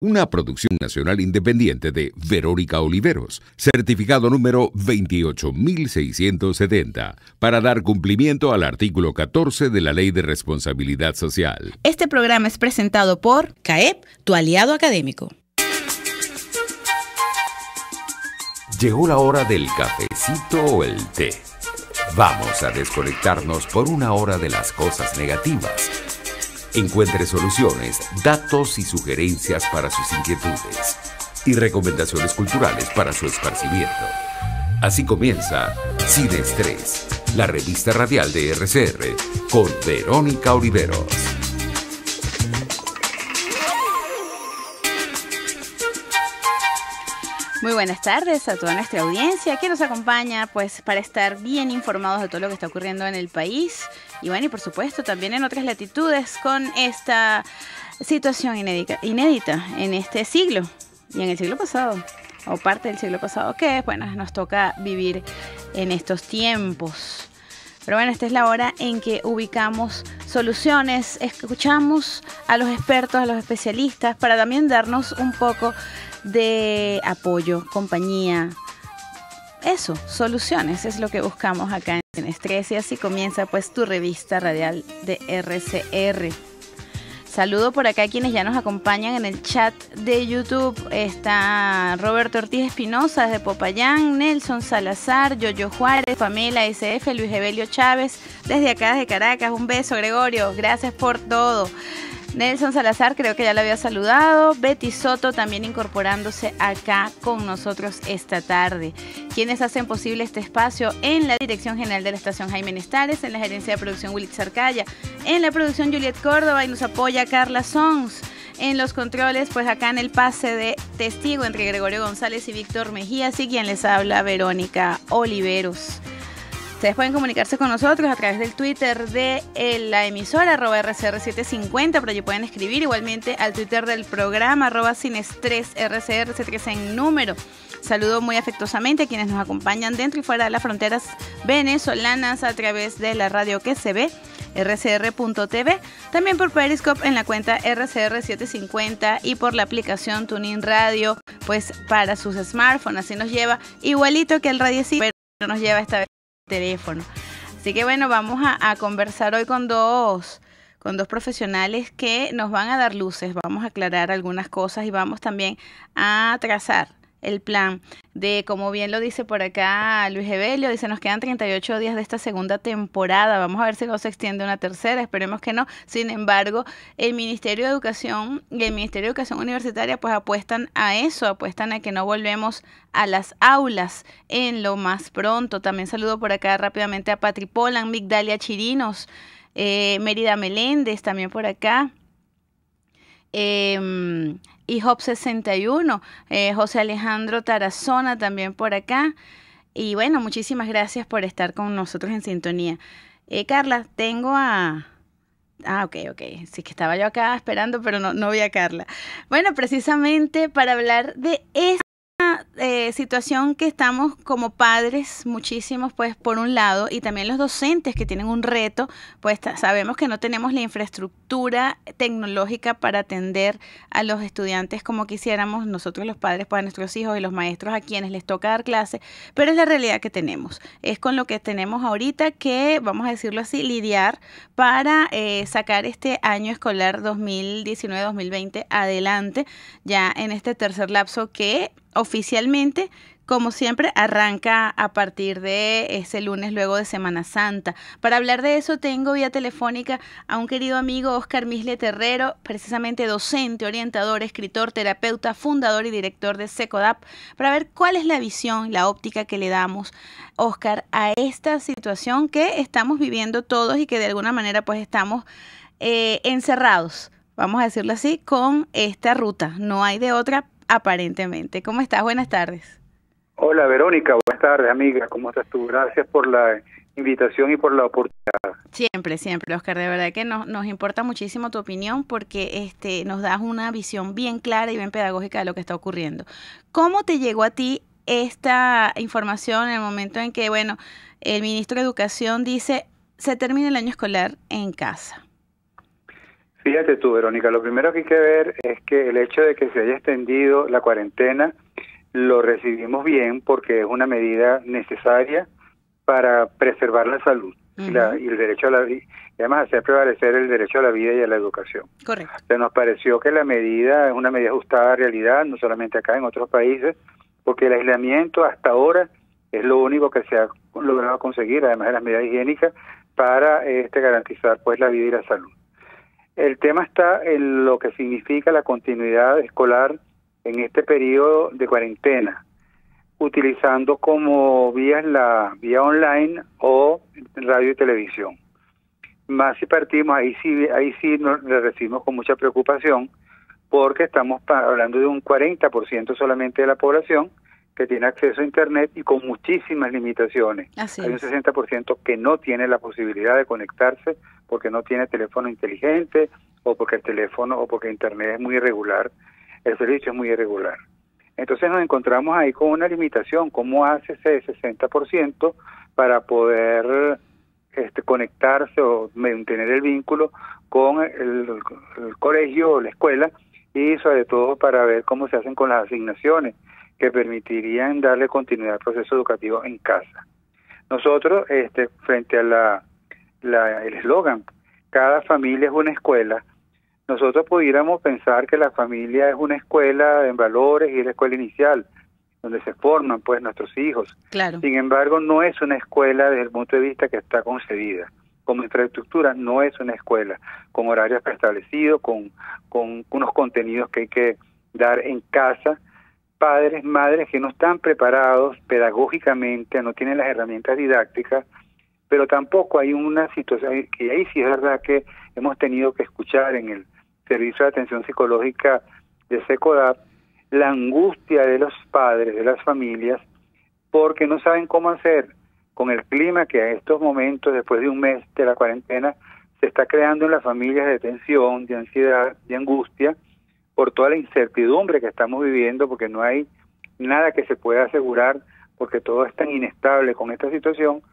Una producción nacional independiente de Verónica Oliveros, certificado número 28670, para dar cumplimiento al artículo 14 de la Ley de Responsabilidad Social. Este programa es presentado por CAEP, tu aliado académico. Llegó la hora del cafecito o el té. Vamos a desconectarnos por una hora de las cosas negativas. Encuentre soluciones, datos y sugerencias para sus inquietudes y recomendaciones culturales para su esparcimiento. Así comienza Sin Estrés, la revista radial de RCR con Verónica Oliveros. Muy buenas tardes a toda nuestra audiencia que nos acompaña pues para estar bien informados de todo lo que está ocurriendo en el país y bueno, y por supuesto también en otras latitudes con esta situación inédita en este siglo y en el siglo pasado o parte del siglo pasado que bueno, nos toca vivir en estos tiempos. Pero bueno, esta es la hora en que ubicamos soluciones, escuchamos a los expertos, a los especialistas para también darnos un poco de apoyo, compañía, eso, soluciones, es lo que buscamos acá en Sin Estrés y así comienza pues tu revista radial de RCR. Saludo por acá a quienes ya nos acompañan en el chat de YouTube. Está Roberto Ortiz Espinosa desde Popayán, Nelson Salazar, Yoyo Juárez, Pamela SF, Luis Evelio Chávez, desde acá, desde Caracas. Un beso, Gregorio, gracias por todo. Nelson Salazar, creo que ya lo había saludado. Betty Soto también incorporándose acá con nosotros esta tarde. Quienes hacen posible este espacio en la Dirección General de la Estación Jaime Nestares, en la Gerencia de Producción Willy Zarcaya, en la producción Juliet Córdoba y nos apoya Carla Sons. En los controles, pues acá en el pase de testigo entre Gregorio González y Víctor Mejías y quien les habla, Verónica Oliveros. Ustedes pueden comunicarse con nosotros a través del Twitter de la emisora, @RCR750, por allí pueden escribir igualmente al Twitter del programa, @SinEstrésRCR3 en número. Saludo muy afectuosamente a quienes nos acompañan dentro y fuera de las fronteras venezolanas a través de la radio que se ve, rcr.tv, también por Periscope en la cuenta RCR750 y por la aplicación TuneIn Radio, pues para sus smartphones, así nos lleva igualito que el radiecito, pero nos lleva esta vez teléfono. Así que bueno, vamos a conversar hoy con dos profesionales que nos van a dar luces, vamos a aclarar algunas cosas y vamos también a trazar el plan de, como bien lo dice por acá Luis Evelio, dice nos quedan 38 días de esta segunda temporada, vamos a ver si no se extiende una tercera, esperemos que no. Sin embargo, el Ministerio de Educación y el Ministerio de Educación Universitaria pues apuestan a eso, apuestan a que no volvemos a las aulas en lo más pronto. También saludo por acá rápidamente a Patri Polan, Migdalia Chirinos, Mérida Meléndez también por acá, y Hop 61, José Alejandro Tarazona también por acá. Y bueno, muchísimas gracias por estar con nosotros en sintonía. Carla, tengo a... ok. Sí que estaba yo acá esperando, pero no vi a Carla. Bueno, precisamente para hablar de esta situación que estamos como padres, muchísimos, pues por un lado, y también los docentes que tienen un reto, pues sabemos que no tenemos la infraestructura tecnológica para atender a los estudiantes como quisiéramos nosotros los padres para nuestros hijos y los maestros a quienes les toca dar clase, pero es la realidad que tenemos, es con lo que tenemos ahorita que, vamos a decirlo así, lidiar para sacar este año escolar 2019-2020 adelante, ya en este tercer lapso que oficialmente, como siempre, arranca a partir de ese lunes luego de Semana Santa. Para hablar de eso tengo vía telefónica a un querido amigo, Óscar Misle Terrero, precisamente docente, orientador, escritor, terapeuta, fundador y director de SECODAP, para ver cuál es la visión, la óptica que le damos, Óscar, a esta situación que estamos viviendo todos y que de alguna manera pues estamos encerrados, vamos a decirlo así, con esta ruta. No hay de otra aparentemente. ¿Cómo estás? Buenas tardes. Hola Verónica, buenas tardes amiga, ¿cómo estás tú? Gracias por la invitación y por la oportunidad. Siempre, Óscar, de verdad que nos importa muchísimo tu opinión porque nos das una visión bien clara y bien pedagógica de lo que está ocurriendo. ¿Cómo te llegó a ti esta información en el momento en que, bueno, el ministro de Educación dice se termina el año escolar en casa? Fíjate tú, Verónica, lo primero que hay que ver es que el hecho de que se haya extendido la cuarentena lo recibimos bien porque es una medida necesaria para preservar la salud y el derecho a la vida, y además hacer prevalecer el derecho a la vida y a la educación. Correcto. Se nos pareció que la medida es una medida ajustada a la realidad, no solamente acá, en otros países, porque el aislamiento hasta ahora es lo único que se ha logrado conseguir, además de las medidas higiénicas, para garantizar pues la vida y la salud. El tema está en lo que significa la continuidad escolar en este periodo de cuarentena, utilizando como vías la vía online o radio y televisión. Más si partimos, ahí sí le recibimos con mucha preocupación, porque estamos hablando de un 40% solamente de la población que tiene acceso a Internet y con muchísimas limitaciones. Hay un 60% que no tiene la posibilidad de conectarse porque no tiene teléfono inteligente o porque el teléfono o porque Internet es muy irregular, el servicio es muy irregular. Entonces nos encontramos ahí con una limitación. ¿Cómo hace ese 60% para poder conectarse o mantener el vínculo con el colegio o la escuela, y sobre todo para ver cómo se hacen con las asignaciones que permitirían darle continuidad al proceso educativo en casa? Nosotros, frente a el eslogan, cada familia es una escuela, nosotros pudiéramos pensar que la familia es una escuela en valores y es la escuela inicial, donde se forman pues nuestros hijos. Claro. Sin embargo, no es una escuela desde el punto de vista que está concebida. Como infraestructura no es una escuela, con horarios preestablecidos, con unos contenidos que hay que dar en casa. Padres, madres que no están preparados pedagógicamente, no tienen las herramientas didácticas, pero tampoco hay una situación, que ahí sí es verdad que hemos tenido que escuchar en el Servicio de Atención Psicológica de SECODAP, la angustia de los padres, de las familias, porque no saben cómo hacer con el clima que a estos momentos, después de un mes de la cuarentena, se está creando en las familias de tensión, de ansiedad, de angustia, por toda la incertidumbre que estamos viviendo, porque no hay nada que se pueda asegurar, porque todo es tan inestable con esta situación.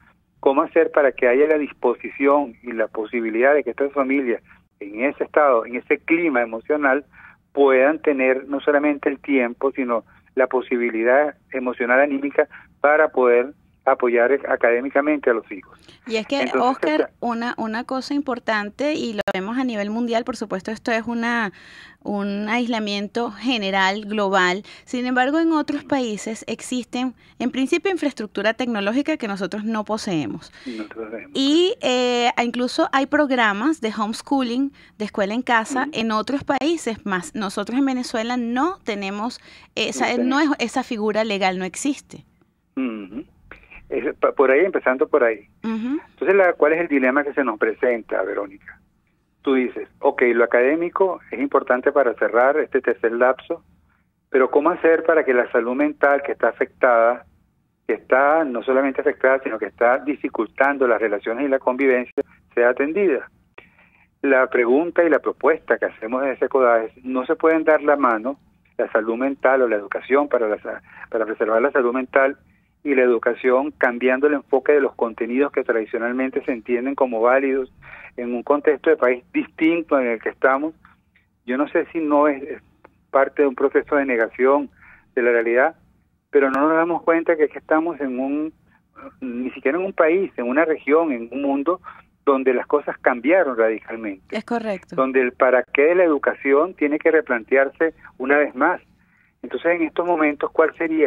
¿Cómo hacer para que haya la disposición y la posibilidad de que estas familias, en ese estado, en ese clima emocional, puedan tener no solamente el tiempo, sino la posibilidad emocional, anímica, para poder apoyar académicamente a los hijos? Y es que, entonces, Oscar, una cosa importante, y lo vemos a nivel mundial, por supuesto, esto es un aislamiento general, global. Sin embargo, en otros países existen, en principio, infraestructura tecnológica que nosotros no poseemos. Y incluso hay programas de homeschooling, de escuela en casa, en otros países más. Nosotros en Venezuela no tenemos esa figura legal, no existe. Por ahí, empezando por ahí. Entonces, ¿cuál es el dilema que se nos presenta, Verónica? Tú dices, ok, lo académico es importante para cerrar este tercer lapso, pero ¿cómo hacer para que la salud mental que está afectada, que está no solamente afectada, sino que está dificultando las relaciones y la convivencia, sea atendida? La pregunta y la propuesta que hacemos desde SECODAP es: no se pueden dar la mano la salud mental o la educación para preservar la salud mental y la educación, cambiando el enfoque de los contenidos que tradicionalmente se entienden como válidos en un contexto de país distinto en el que estamos. Yo no sé si no es parte de un proceso de negación de la realidad, pero no nos damos cuenta que estamos ni siquiera en un país, en una región, en un mundo donde las cosas cambiaron radicalmente. Es correcto. Donde el para qué de la educación tiene que replantearse una vez más. Entonces, en estos momentos,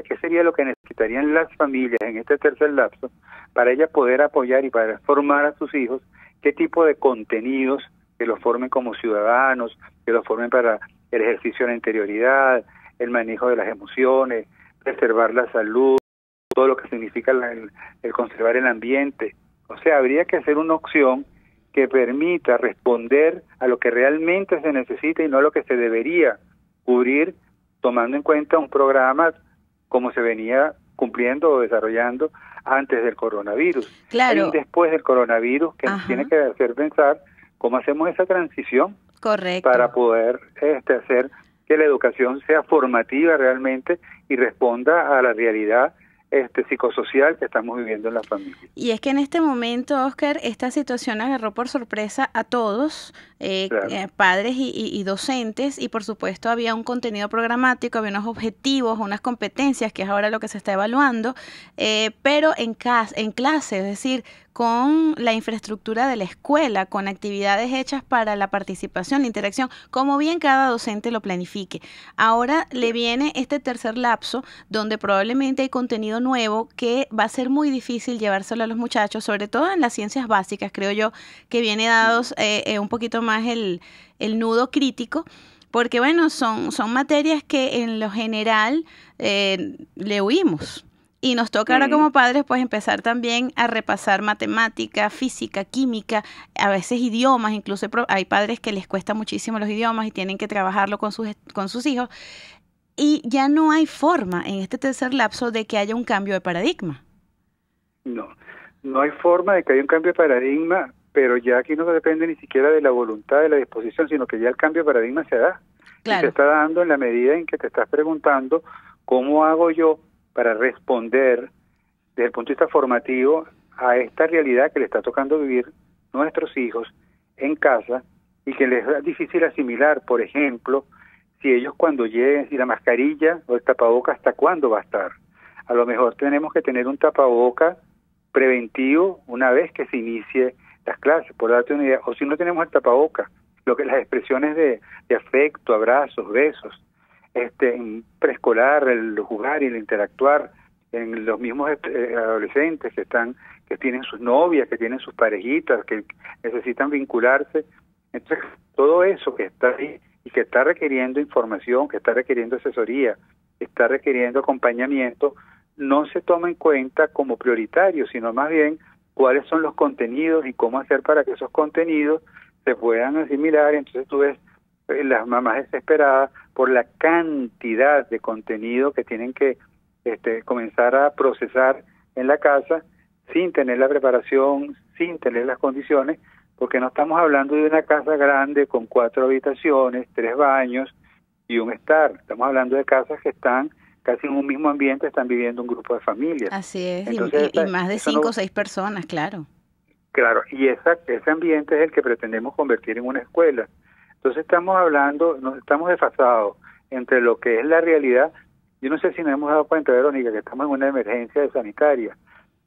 ¿qué sería lo que necesitarían las familias en este tercer lapso para ellas poder apoyar y para formar a sus hijos? ¿Qué tipo de contenidos que los formen como ciudadanos, que los formen para el ejercicio de la interioridad, el manejo de las emociones, preservar la salud, todo lo que significa el conservar el ambiente? O sea, habría que hacer una opción que permita responder a lo que realmente se necesita y no a lo que se debería cubrir, tomando en cuenta un programa como se venía cumpliendo o desarrollando antes del coronavirus. Claro. Y después del coronavirus, que nos tiene que hacer pensar cómo hacemos esa transición. Correcto. Para poder hacer que la educación sea formativa realmente y responda a la realidad psicosocial que estamos viviendo en la familia. Y es que en este momento, Oscar, esta situación agarró por sorpresa a todos, Claro. padres y docentes, y por supuesto había un contenido programático, había unos objetivos, unas competencias, que es ahora lo que se está evaluando, pero en clase, es decir, con la infraestructura de la escuela, con actividades hechas para la participación, la interacción, como bien cada docente lo planifique. Ahora le viene este tercer lapso, donde probablemente hay contenido nuevo que va a ser muy difícil llevárselo a los muchachos, sobre todo en las ciencias básicas, creo yo, que viene dados un poquito más el nudo crítico, porque bueno, son materias que en lo general le huimos. Y nos toca ahora como padres pues empezar también a repasar matemática, física, química, a veces idiomas, incluso hay padres que les cuesta muchísimo los idiomas y tienen que trabajarlo con sus hijos. Y ya no hay forma en este tercer lapso de que haya un cambio de paradigma. No hay forma de que haya un cambio de paradigma, pero ya aquí no depende ni siquiera de la voluntad, de la disposición, sino que ya el cambio de paradigma se da. Claro. Y se está dando en la medida en que te estás preguntando cómo hago yo para responder desde el punto de vista formativo a esta realidad que le está tocando vivir nuestros hijos en casa y que les es difícil asimilar. Por ejemplo, si ellos cuando lleguen, si la mascarilla o el tapaboca, ¿hasta cuándo va a estar? A lo mejor tenemos que tener un tapaboca preventivo una vez que se inicie las clases, por darte una idea. O si no tenemos el tapaboca, las expresiones de afecto, abrazos, besos, en preescolar, el jugar y el interactuar, en los mismos adolescentes que tienen sus novias, que tienen sus parejitas, que necesitan vincularse. Entonces, todo eso que está ahí y que está requiriendo información, que está requiriendo asesoría, que está requiriendo acompañamiento, no se toma en cuenta como prioritario, sino más bien cuáles son los contenidos y cómo hacer para que esos contenidos se puedan asimilar. Entonces tú ves las mamás desesperadas por la cantidad de contenido que tienen que comenzar a procesar en la casa sin tener la preparación, sin tener las condiciones, porque no estamos hablando de una casa grande con 4 habitaciones, 3 baños y un estar. Estamos hablando de casas que están casi en un mismo ambiente, están viviendo un grupo de familias. Así es. Entonces, y más de 5 o 6 personas, claro. Claro, y ese ambiente es el que pretendemos convertir en una escuela. Entonces estamos desfasados entre lo que es la realidad. Yo no sé si nos hemos dado cuenta, Verónica, que estamos en una emergencia sanitaria,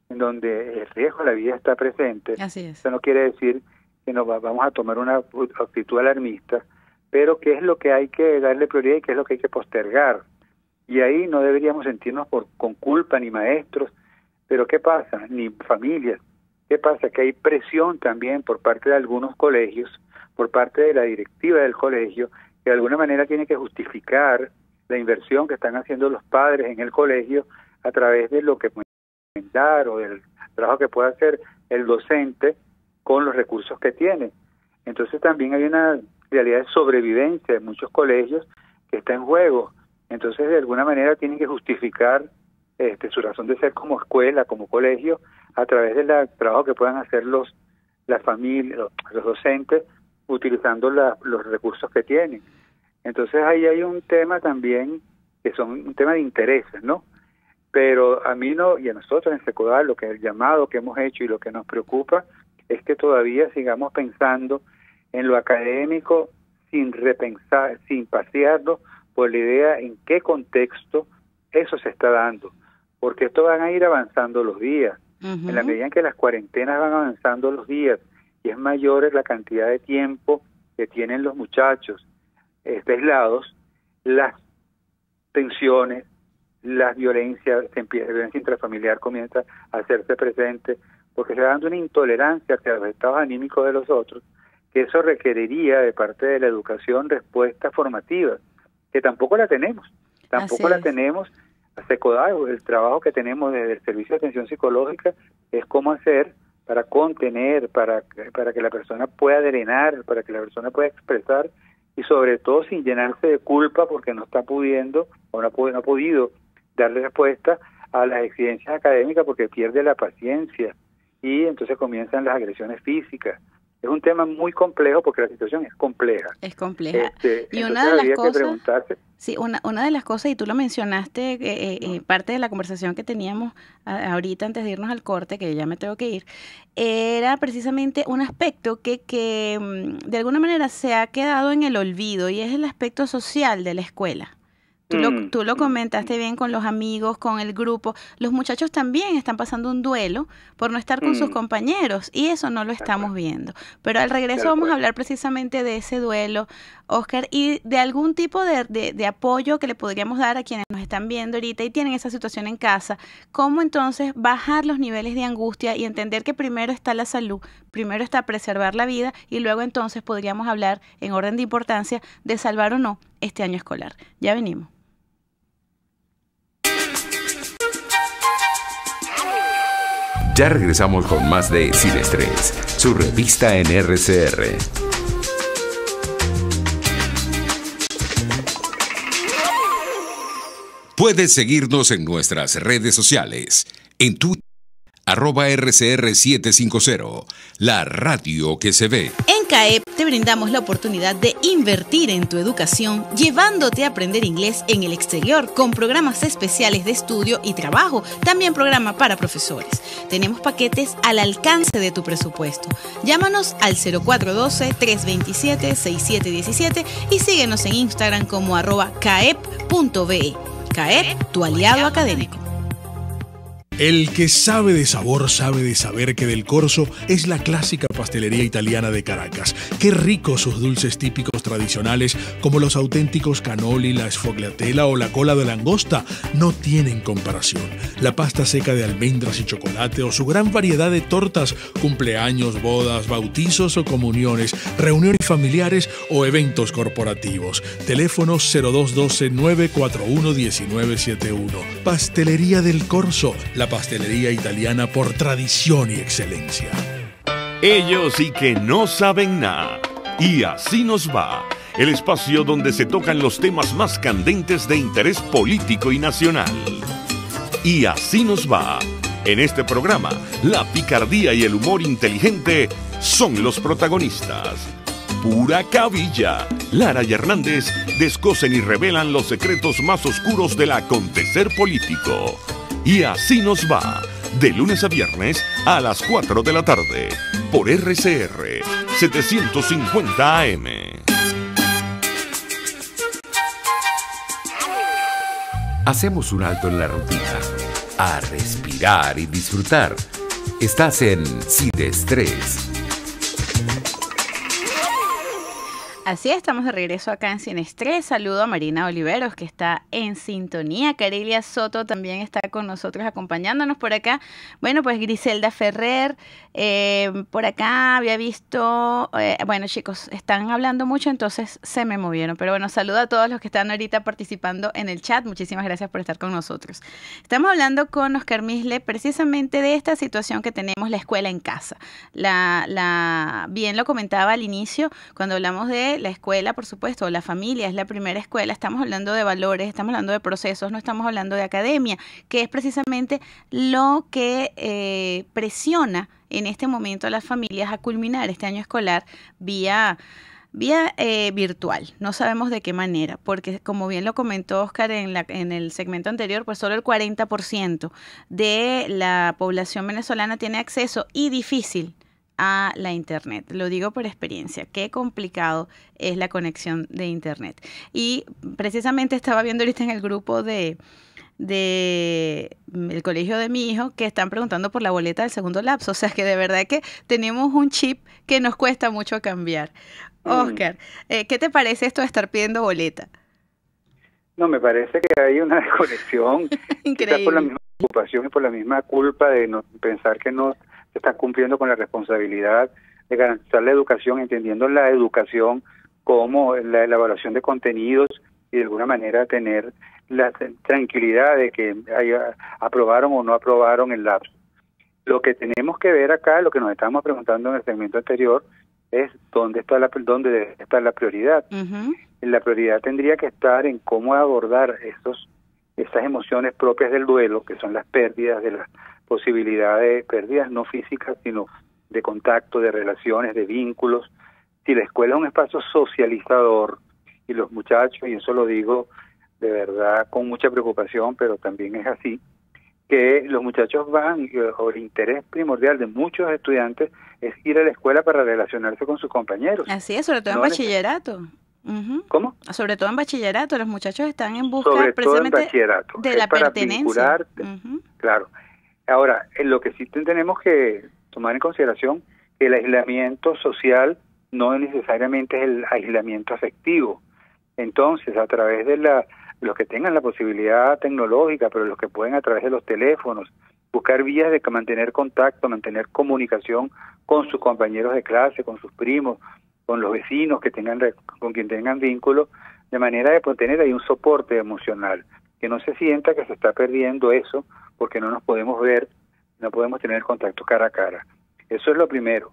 en donde el riesgo de la vida está presente. Así es. Eso no quiere decir que vamos a tomar una actitud alarmista, pero qué es lo que hay que darle prioridad y qué es lo que hay que postergar. Y ahí no deberíamos sentirnos con culpa, ni maestros, pero ¿qué pasa? Ni familias. ¿Qué pasa? Que hay presión también por parte de algunos colegios, por parte de la directiva del colegio, que de alguna manera tiene que justificar la inversión que están haciendo los padres en el colegio a través de lo que pueden dar o del trabajo que puede hacer el docente con los recursos que tiene. Entonces también hay una realidad de sobrevivencia de muchos colegios que está en juego. Entonces de alguna manera tienen que justificar su razón de ser como escuela, como colegio, a través del trabajo que puedan hacer las familias, los docentes, utilizando los recursos que tienen. Entonces ahí hay un tema también que son un tema de intereses, ¿no? Pero a mí y a nosotros en Secodal, lo que el llamado que hemos hecho y lo que nos preocupa es que todavía sigamos pensando en lo académico sin repensar, sin pasearlo por la idea en qué contexto eso se está dando, porque esto van a ir avanzando los días. Uh-huh. En la medida en que las cuarentenas van avanzando los días y es mayor la cantidad de tiempo que tienen los muchachos aislados, las tensiones, la violencia intrafamiliar comienza a hacerse presente, porque se va dando una intolerancia hacia los estados anímicos de los otros, que eso requeriría de parte de la educación respuestas formativas, que tampoco la tenemos, tenemos. Secodal, el trabajo que tenemos desde el Servicio de Atención Psicológica es cómo hacer para contener, para que la persona pueda drenar, para que la persona pueda expresar y sobre todo sin llenarse de culpa porque no está pudiendo o no ha podido darle respuesta a las exigencias académicas porque pierde la paciencia y entonces comienzan las agresiones físicas es un tema muy complejo porque la situación es compleja. Es compleja. Y una de las cosas, sí, una de las cosas, y tú lo mencionaste, parte de la conversación que teníamos ahorita antes de irnos al corte, que ya me tengo que ir, era precisamente un aspecto que de alguna manera se ha quedado en el olvido, y es el aspecto social de la escuela. Tú lo comentaste bien con los amigos, con el grupo. Los muchachos también están pasando un duelo por no estar con sus compañeros, y eso no lo estamos viendo. Pero al regreso vamos a hablar precisamente de ese duelo, Oscar, y de algún tipo de apoyo que le podríamos dar a quienes nos están viendo ahorita y tienen esa situación en casa. Cómo entonces bajar los niveles de angustia y entender que primero está la salud, primero está preservar la vida, y luego entonces podríamos hablar en orden de importancia de salvar o no este año escolar. Ya venimos. Ya regresamos con más de Sin Estrés, su revista en RCR. Puedes seguirnos en nuestras redes sociales, en Twitter, @RCR750, la radio que se ve. En CAEP te brindamos la oportunidad de invertir en tu educación, llevándote a aprender inglés en el exterior con programas especiales de estudio y trabajo, también programa para profesores. Tenemos paquetes al alcance de tu presupuesto. Llámanos al 0412-327-6717 y síguenos en Instagram como @caep.be. CAEP, tu aliado académico. El que sabe de sabor sabe de saber que Del Corso es la clásica pastelería italiana de Caracas. Qué ricos sus dulces típicos tradicionales como los auténticos cannoli, la sfogliatella o la cola de langosta no tienen comparación. La pasta seca de almendras y chocolate o su gran variedad de tortas, cumpleaños, bodas, bautizos o comuniones, reuniones familiares o eventos corporativos. Teléfono 0212-941-1971. Pastelería Del Corso, la pastelería italiana por tradición y excelencia. Ellos sí que no saben nada. Y así nos va. El espacio donde se tocan los temas más candentes de interés político y nacional. Y así nos va. En este programa, la picardía y el humor inteligente son los protagonistas. Pura cabilla. Lara y Hernández descosen y revelan los secretos más oscuros del acontecer político. Y así nos va, de lunes a viernes a las 4 de la tarde, por RCR 750 AM. Hacemos un alto en la rutina, a respirar y disfrutar. Estás en Sin Estrés. Así es, estamos de regreso acá en Sin Estrés. Saludo a Marina Oliveros, que está en sintonía. Carilia Soto también está con nosotros acompañándonos por acá. Bueno, pues Griselda Ferrer, por acá había visto, bueno chicos, están hablando mucho, entonces se me movieron. Pero bueno, saludo a todos los que están ahorita participando en el chat. Muchísimas gracias por estar con nosotros. Estamos hablando con Oscar Misle precisamente de esta situación que tenemos, la escuela en casa. Bien lo comentaba al inicio, cuando hablamos de la escuela, por supuesto, la familia es la primera escuela, estamos hablando de valores, estamos hablando de procesos, no estamos hablando de academia, que es precisamente lo que presiona en este momento a las familias a culminar este año escolar vía virtual. No sabemos de qué manera, porque como bien lo comentó Oscar en el segmento anterior, pues solo el 40% de la población venezolana tiene acceso, y difícil, a la internet. Lo digo por experiencia, qué complicado es la conexión de internet. Y precisamente estaba viendo ahorita en el grupo el colegio de mi hijo, que están preguntando por la boleta del segundo lapso. O sea que de verdad que tenemos un chip que nos cuesta mucho cambiar. Oscar, ¿qué te parece esto de estar pidiendo boleta? No, me parece que hay una desconexión. Increíble. Por la misma preocupación y por la misma culpa de no pensar que no se está cumpliendo con la responsabilidad de garantizar la educación, entendiendo la educación como la elaboración de contenidos y de alguna manera tener la tranquilidad de que aprobaron o no aprobaron el lapso. Lo que tenemos que ver acá, lo que nos estábamos preguntando en el segmento anterior, es dónde debe estar la prioridad. Uh-huh. La prioridad tendría que estar en cómo abordar esas emociones propias del duelo, que son las pérdidas, de las posibilidades, pérdidas no físicas, sino de contacto, de relaciones, de vínculos. Si la escuela es un espacio socializador y los muchachos, y eso lo digo de verdad con mucha preocupación, pero también es así, que los muchachos van, o el interés primordial de muchos estudiantes es ir a la escuela para relacionarse con sus compañeros. Así es, sobre todo en bachillerato. ¿Cómo? Sobre todo en bachillerato, los muchachos están en busca sobre precisamente todo en bachillerato, de la para pertenencia. Claro. Ahora, en lo que sí tenemos que tomar en consideración que el aislamiento social no necesariamente es el aislamiento afectivo. Entonces, a través de los que tengan la posibilidad tecnológica, pero los que pueden a través de los teléfonos, buscar vías de mantener contacto, mantener comunicación con sus compañeros de clase, con sus primos, con los vecinos con quien tengan vínculo, de manera de poder tener ahí un soporte emocional, que no se sienta que se está perdiendo eso porque no nos podemos ver, no podemos tener contacto cara a cara. Eso es lo primero.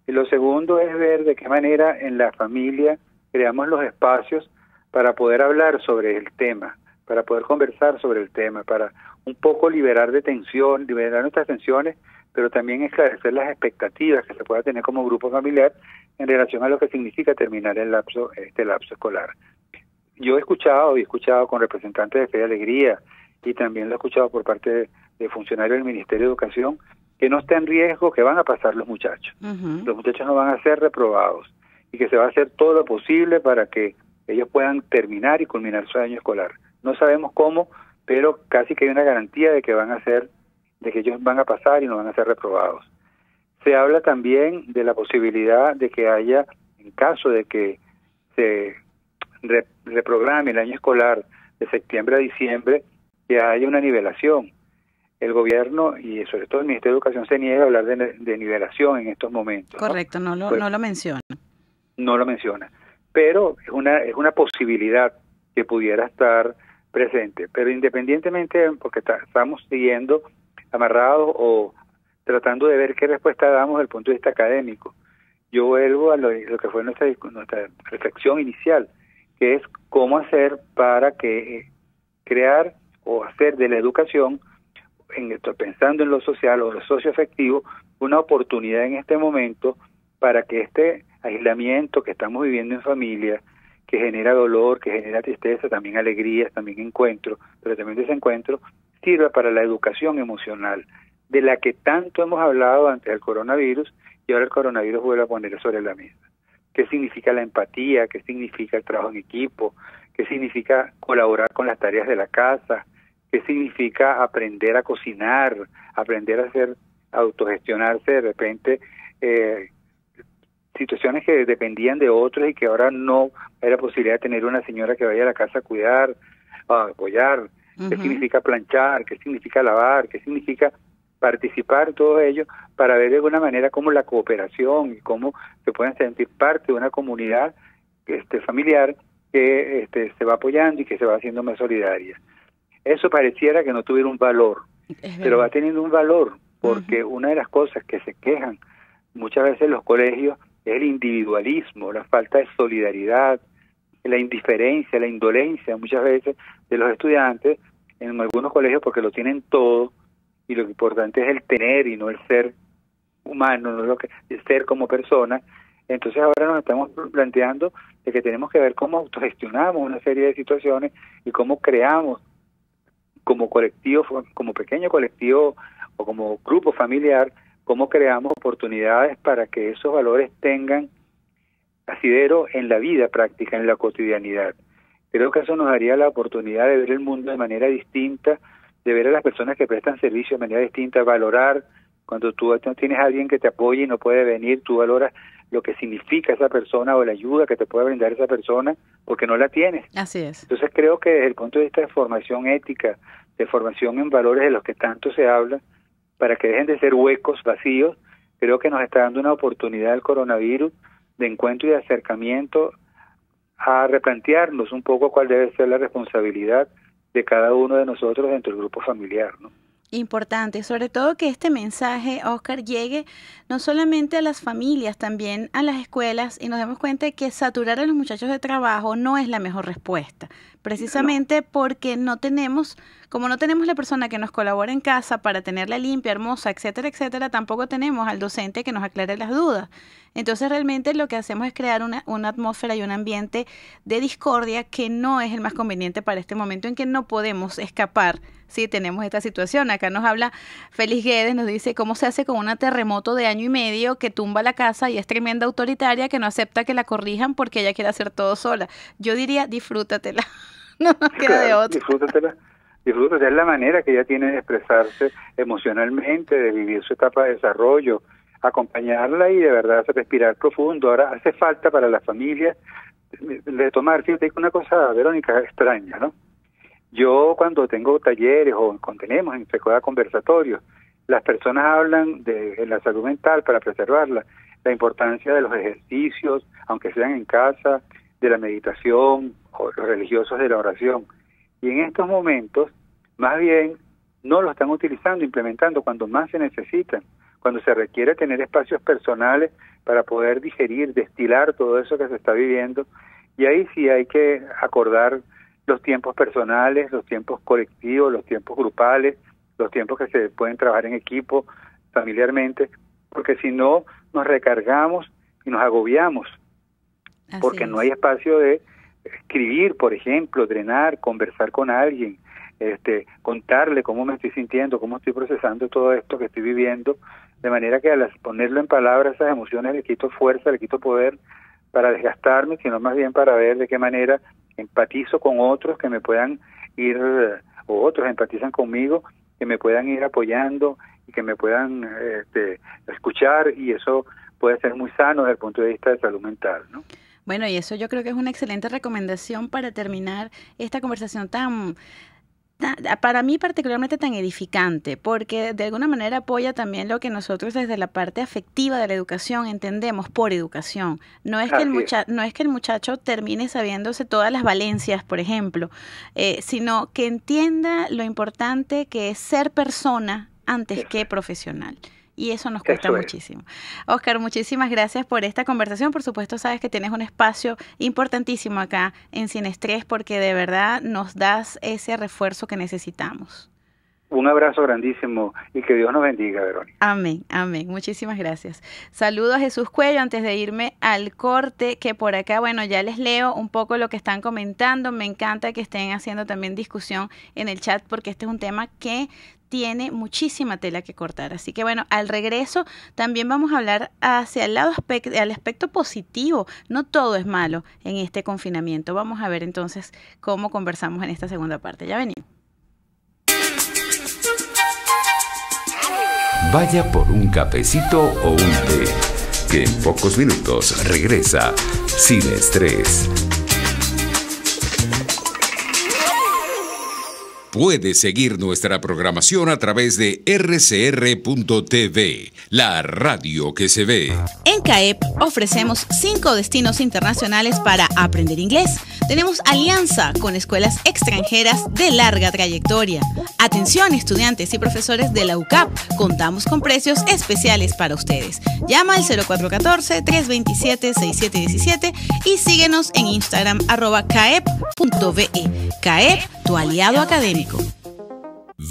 Y lo segundo es ver de qué manera en la familia creamos los espacios para poder hablar sobre el tema, para poder conversar sobre el tema, para un poco liberar nuestras tensiones, pero también esclarecer las expectativas que se pueda tener como grupo familiar en relación a lo que significa terminar este lapso escolar. Yo he escuchado con representantes de Fe y Alegría, y también lo he escuchado por parte de funcionarios del Ministerio de Educación, que no está en riesgo que van a pasar los muchachos. Los muchachos no van a ser reprobados, y que se va a hacer todo lo posible para que ellos puedan terminar y culminar su año escolar. No sabemos cómo, pero casi que hay una garantía de que ellos van a pasar y no van a ser reprobados. Se habla también de la posibilidad de que haya, en caso de que se reprograme el año escolar de septiembre a diciembre, que haya una nivelación. El gobierno y sobre todo el Ministerio de Educación se niega a hablar de nivelación en estos momentos. Correcto, no lo menciona. No lo menciona, pero es una posibilidad que pudiera estar presente. Pero independientemente, porque estamos siguiendo amarrados o tratando de ver qué respuesta damos desde el punto de vista académico, yo vuelvo a lo que fue nuestra reflexión inicial, que es cómo hacer para crear o hacer de la educación, pensando en lo social o lo socioafectivo, una oportunidad en este momento para que este aislamiento que estamos viviendo en familia, que genera dolor, que genera tristeza, también alegrías, también encuentro, pero también desencuentro, sirva para la educación emocional, de la que tanto hemos hablado antes del coronavirus, y ahora el coronavirus vuelve a poner sobre la mesa. ¿Qué significa la empatía? ¿Qué significa el trabajo en equipo? ¿Qué significa colaborar con las tareas de la casa? ¿Qué significa aprender a cocinar? Aprender a autogestionarse de repente, situaciones que dependían de otros y que ahora no hay la posibilidad de tener una señora que vaya a la casa a cuidar, a apoyar. ¿Qué significa planchar? ¿Qué significa lavar? ¿Qué significa participar en todo ello para ver de alguna manera cómo la cooperación y cómo se pueden sentir parte de una comunidad familiar que se va apoyando y que se va haciendo más solidaria? Eso pareciera que no tuviera un valor, pero va teniendo un valor, porque una de las cosas que se quejan muchas veces los colegios es el individualismo, la falta de solidaridad, la indiferencia, la indolencia muchas veces de los estudiantes en algunos colegios, porque lo tienen todo y lo importante es el tener y no el ser humano, no el ser como persona. Entonces ahora nos estamos planteando de que tenemos que ver cómo autogestionamos una serie de situaciones y cómo creamos como colectivo, como pequeño colectivo o como grupo familiar, cómo creamos oportunidades para que esos valores tengan asidero en la vida práctica, en la cotidianidad. Creo que eso nos daría la oportunidad de ver el mundo de manera distinta, de ver a las personas que prestan servicio de manera distinta, valorar cuando tú tienes a alguien que te apoye y no puede venir, tú valoras lo que significa esa persona o la ayuda que te puede brindar esa persona porque no la tienes. Así es. Entonces creo que desde el punto de vista de formación ética, de formación en valores de los que tanto se habla, para que dejen de ser huecos vacíos, creo que nos está dando una oportunidad el coronavirus de encuentro y de acercamiento a replantearnos un poco cuál debe ser la responsabilidad de cada uno de nosotros dentro del grupo familiar, ¿no? Importante, sobre todo que este mensaje, Oscar, llegue no solamente a las familias, también a las escuelas, y nos demos cuenta de que saturar a los muchachos de trabajo no es la mejor respuesta. precisamente porque como no tenemos la persona que nos colabora en casa para tenerla limpia, hermosa, etcétera, etcétera, tampoco tenemos al docente que nos aclare las dudas. Entonces realmente lo que hacemos es crear una atmósfera y un ambiente de discordia que no es el más conveniente para este momento en que no podemos escapar si tenemos esta situación. Acá nos habla Félix Guedes, nos dice cómo se hace con un terremoto de 1 año y medio que tumba la casa y es tremenda autoritaria que no acepta que la corrijan porque ella quiere hacer todo sola. Yo diría, disfrútatela, no nos queda de otra. Disfrútatela, es la manera que ella tiene de expresarse emocionalmente, de vivir su etapa de desarrollo, acompañarla y de verdad respirar profundo. Ahora hace falta para la familia de tomar, fíjate, una cosa, Verónica, extraña, ¿no? Yo cuando tengo talleres o cuando tenemos en FECODA conversatorios, las personas hablan de la salud mental para preservarla, la importancia de los ejercicios, aunque sean en casa, de la meditación o los religiosos de la oración. Y en estos momentos, más bien, no lo están utilizando, implementando cuando más se necesitan, cuando se requiere tener espacios personales para poder digerir, destilar todo eso que se está viviendo. Y ahí sí hay que acordar los tiempos personales, los tiempos colectivos, los tiempos grupales, los tiempos que se pueden trabajar en equipo, familiarmente, porque si no nos recargamos y nos agobiamos, porque no hay espacio de escribir, por ejemplo, drenar, conversar con alguien, contarle cómo me estoy sintiendo, cómo estoy procesando todo esto que estoy viviendo, de manera que al ponerlo en palabras esas emociones le quito fuerza, le quito poder para desgastarme, sino más bien para ver de qué manera empatizo con otros que me puedan ir, o otros empatizan conmigo, que me puedan ir apoyando y que me puedan escuchar, y eso puede ser muy sano desde el punto de vista de salud mental, ¿no? Bueno, y eso yo creo que es una excelente recomendación para terminar esta conversación para mí particularmente tan edificante, porque de alguna manera apoya también lo que nosotros desde la parte afectiva de la educación entendemos por educación. No es que el muchacho termine sabiéndose todas las valencias, por ejemplo, sino que entienda lo importante que es ser persona antes que profesional. Y eso nos cuesta muchísimo. Oscar, muchísimas gracias por esta conversación. Por supuesto, sabes que tienes un espacio importantísimo acá en Sin Estrés, porque de verdad nos das ese refuerzo que necesitamos. Un abrazo grandísimo y que Dios nos bendiga, Verónica. Amén, amén. Muchísimas gracias. Saludo a Jesús Cuello antes de irme al corte, que por acá, bueno, ya les leo un poco lo que están comentando. Me encanta que estén haciendo también discusión en el chat, porque este es un tema que tiene muchísima tela que cortar. Así que bueno, al regreso también vamos a hablar hacia el lado al aspecto positivo. No todo es malo en este confinamiento. Vamos a ver entonces cómo conversamos en esta segunda parte. Ya venimos. Vaya por un cafecito o un té, que en pocos minutos regresa Sin Estrés. Puede seguir nuestra programación a través de rcr.tv, la radio que se ve. En CAEP ofrecemos 5 destinos internacionales para aprender inglés. Tenemos alianza con escuelas extranjeras de larga trayectoria. Atención, estudiantes y profesores de la UCAP. Contamos con precios especiales para ustedes. Llama al 0414-327-6717 y síguenos en Instagram @caep.ve. CAEP, tu aliado académico.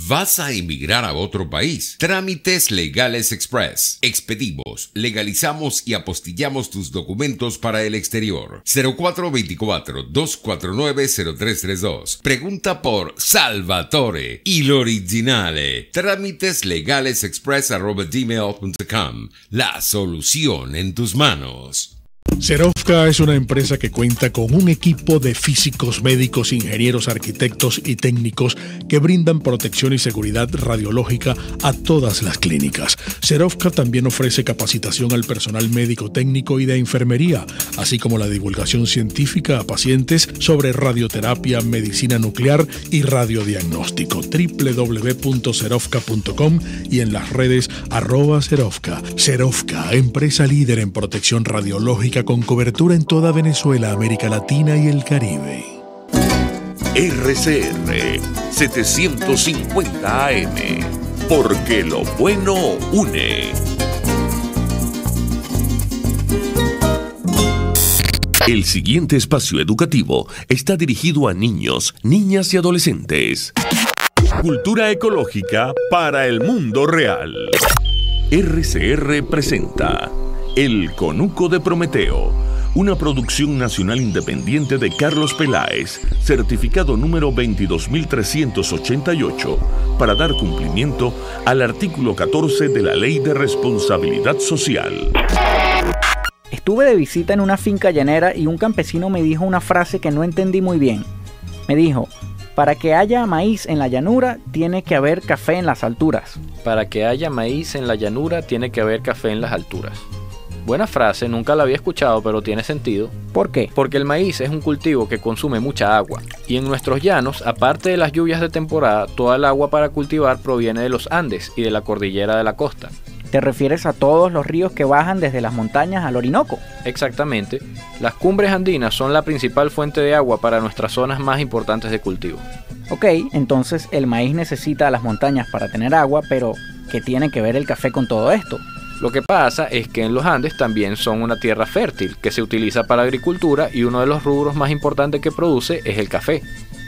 ¿Vas a emigrar a otro país? Trámites Legales Express. Expedimos, legalizamos y apostillamos tus documentos para el exterior. 0424-249-0332. Pregunta por Salvatore y l'originale. Trámiteslegalesexpress@gmail.com. La solución en tus manos. Serovka es una empresa que cuenta con un equipo de físicos, médicos, ingenieros, arquitectos y técnicos que brindan protección y seguridad radiológica a todas las clínicas. Serovka también ofrece capacitación al personal médico, técnico y de enfermería, así como la divulgación científica a pacientes sobre radioterapia, medicina nuclear y radiodiagnóstico. www.serovka.com y en las redes @Serovka. Serovka, empresa líder en protección radiológica con cobertura en toda Venezuela, América Latina y el Caribe. RCR 750 AM, porque lo bueno une. El siguiente espacio educativo está dirigido a niños, niñas y adolescentes. Cultura ecológica para el mundo real. RCR presenta El Conuco de Prometeo, una producción nacional independiente de Carlos Peláez, certificado número 22388, para dar cumplimiento al artículo 14 de la Ley de Responsabilidad Social. Estuve de visita en una finca llanera y un campesino me dijo una frase que no entendí muy bien. Me dijo: para que haya maíz en la llanura, tiene que haber café en las alturas. Para que haya maíz en la llanura, tiene que haber café en las alturas. Buena frase, nunca la había escuchado, pero tiene sentido. ¿Por qué? Porque el maíz es un cultivo que consume mucha agua. Y en nuestros llanos, aparte de las lluvias de temporada, toda el agua para cultivar proviene de los Andes y de la cordillera de la costa. ¿Te refieres a todos los ríos que bajan desde las montañas al Orinoco? Exactamente. Las cumbres andinas son la principal fuente de agua para nuestras zonas más importantes de cultivo. Ok, entonces el maíz necesita las montañas para tener agua, pero ¿qué tiene que ver el café con todo esto? Lo que pasa es que en los Andes también son una tierra fértil que se utiliza para agricultura y uno de los rubros más importantes que produce es el café.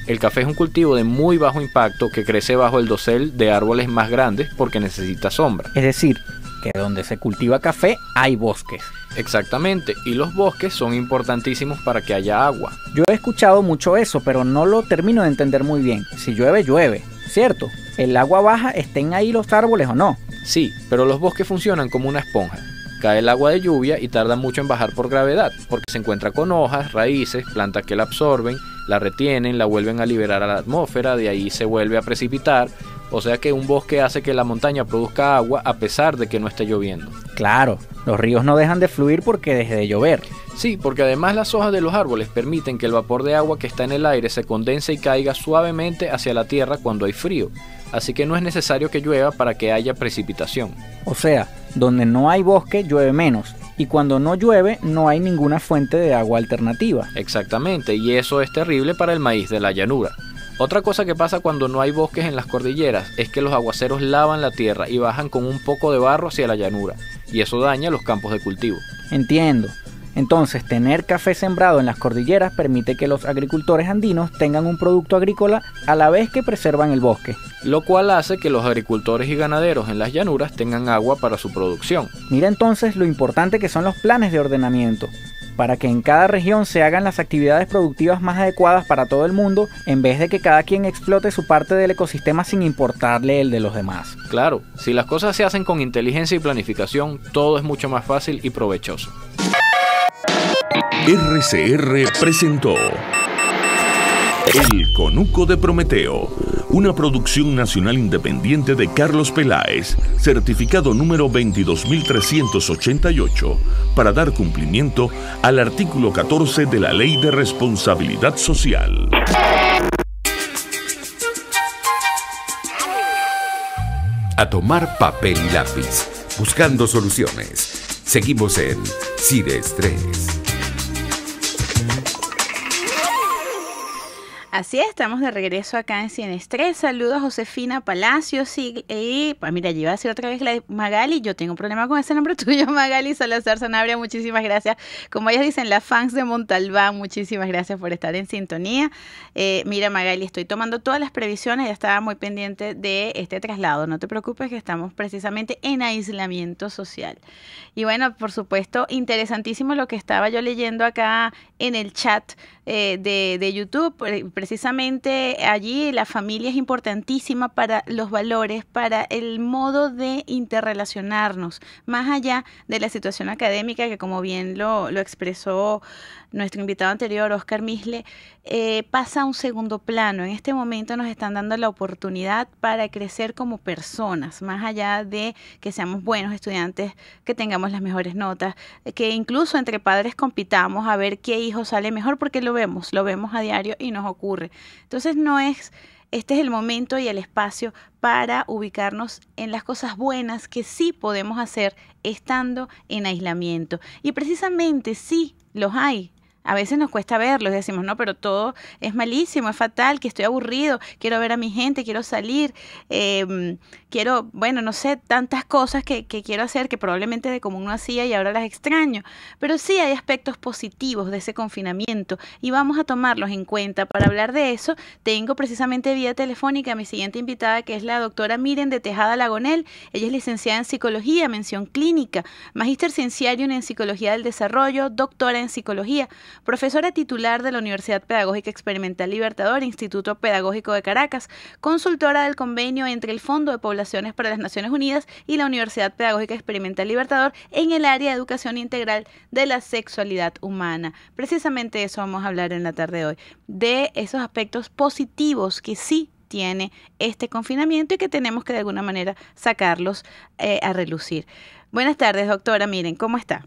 El café es un cultivo de muy bajo impacto que crece bajo el dosel de árboles más grandes porque necesita sombra. Es decir, que donde se cultiva café hay bosques. Exactamente, y los bosques son importantísimos para que haya agua. Yo he escuchado mucho eso, pero no lo termino de entender muy bien. Si llueve, llueve, ¿cierto? El agua baja, estén ahí los árboles o no. Sí, pero los bosques funcionan como una esponja. Cae el agua de lluvia y tarda mucho en bajar por gravedad, porque se encuentra con hojas, raíces, plantas que la absorben, la retienen, la vuelven a liberar a la atmósfera, de ahí se vuelve a precipitar. O sea que un bosque hace que la montaña produzca agua a pesar de que no esté lloviendo. Claro, los ríos no dejan de fluir porque deje de llover. Sí, porque además las hojas de los árboles permiten que el vapor de agua que está en el aire se condense y caiga suavemente hacia la tierra cuando hay frío. Así que no es necesario que llueva para que haya precipitación. O sea, donde no hay bosque llueve menos, y cuando no llueve no hay ninguna fuente de agua alternativa. Exactamente, y eso es terrible para el maíz de la llanura. Otra cosa que pasa cuando no hay bosques en las cordilleras es que los aguaceros lavan la tierra y bajan con un poco de barro hacia la llanura, y eso daña los campos de cultivo. Entiendo. Entonces, tener café sembrado en las cordilleras permite que los agricultores andinos tengan un producto agrícola a la vez que preservan el bosque. Lo cual hace que los agricultores y ganaderos en las llanuras tengan agua para su producción. Mira entonces lo importante que son los planes de ordenamiento, para que en cada región se hagan las actividades productivas más adecuadas para todo el mundo, en vez de que cada quien explote su parte del ecosistema sin importarle el de los demás. Claro, si las cosas se hacen con inteligencia y planificación, todo es mucho más fácil y provechoso. RCR presentó El Conuco de Prometeo, una producción nacional independiente de Carlos Peláez, certificado número 22388, para dar cumplimiento al artículo 14 de la Ley de Responsabilidad Social. A tomar papel y lápiz, buscando soluciones. Seguimos en Sin Estrés. Así es, estamos de regreso acá en Sin Estrés. Saludos a Josefina Palacios y pues mira, yo iba a decir otra vez Magali, yo tengo un problema con ese nombre tuyo, Magali Salazar Sanabria, muchísimas gracias. Como ellas dicen, las fans de Montalbán, muchísimas gracias por estar en sintonía. Mira, Magali, estoy tomando todas las previsiones, ya estaba muy pendiente de este traslado, no te preocupes que estamos precisamente en aislamiento social. Y bueno, por supuesto, interesantísimo lo que estaba yo leyendo acá en el chat de YouTube. Precisamente allí la familia es importantísima para los valores, para el modo de interrelacionarnos, más allá de la situación académica que, como bien lo expresó nuestro invitado anterior, Oscar Misle, pasa a un segundo plano. En este momento nos están dando la oportunidad para crecer como personas, más allá de que seamos buenos estudiantes, que tengamos las mejores notas, que incluso entre padres compitamos a ver qué hijo sale mejor, porque lo vemos a diario y nos ocurre. Entonces este es el momento y el espacio para ubicarnos en las cosas buenas que sí podemos hacer estando en aislamiento. Y precisamente sí, los hay. A veces nos cuesta verlo y decimos, no, pero todo es malísimo, es fatal, que estoy aburrido, quiero ver a mi gente, quiero salir, quiero, bueno, no sé, tantas cosas que quiero hacer que probablemente de común no hacía y ahora las extraño. Pero sí hay aspectos positivos de ese confinamiento y vamos a tomarlos en cuenta. Para hablar de eso, tengo precisamente vía telefónica a mi siguiente invitada, que es la doctora Miren de Tejada Lagonel. Ella es licenciada en Psicología, mención clínica, magíster cienciario en Psicología del Desarrollo, doctora en Psicología, profesora titular de la Universidad Pedagógica Experimental Libertador, Instituto Pedagógico de Caracas, consultora del convenio entre el Fondo de Poblaciones para las Naciones Unidas y la Universidad Pedagógica Experimental Libertador en el área de educación integral de la sexualidad humana. Precisamente de eso vamos a hablar en la tarde de hoy, de esos aspectos positivos que sí tiene este confinamiento y que tenemos que de alguna manera sacarlos a relucir. Buenas tardes, doctora. Miren, ¿cómo está?